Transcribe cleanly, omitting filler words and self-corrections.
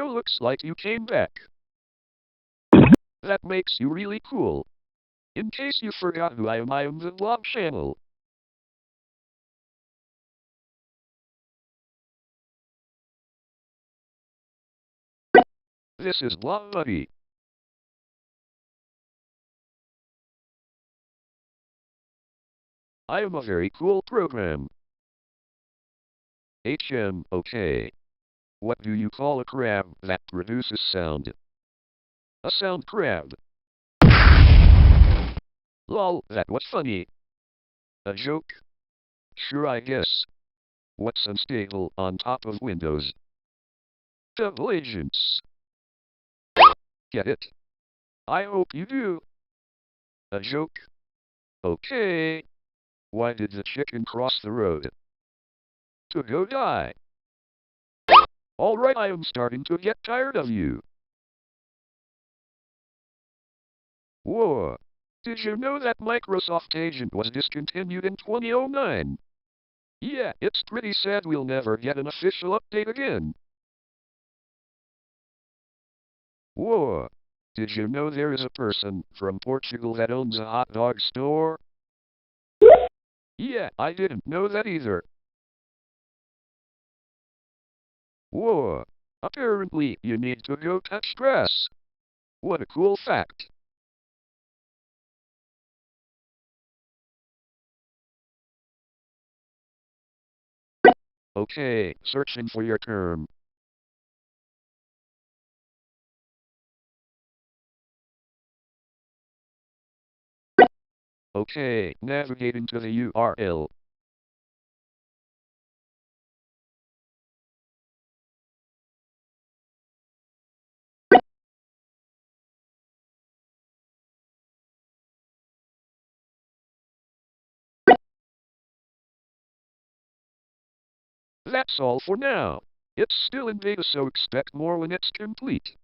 So looks like you came back. That makes you really cool. In case you forgot who I am the Blob channel. This is BlobBUDDY. I am a very cool program. Okay. What do you call a crab that produces sound? A sound crab. Lol, that was funny. A joke? Sure, I guess. What's unstable on top of Windows? Double agents. Get it? I hope you do. A joke? Okay. Why did the chicken cross the road? To go die. Alright, I am starting to get tired of you. Whoa. Did you know that Microsoft Agent was discontinued in 2009? Yeah, it's pretty sad we'll never get an official update again. Whoa. Did you know there is a person from Portugal that owns a hot dog store? Yeah, I didn't know that either. Whoa. Apparently, you need to go touch grass. What a cool fact. Okay, searching for your term. Okay, navigating to the URL. That's all for now. It's still in beta, so expect more when it's complete.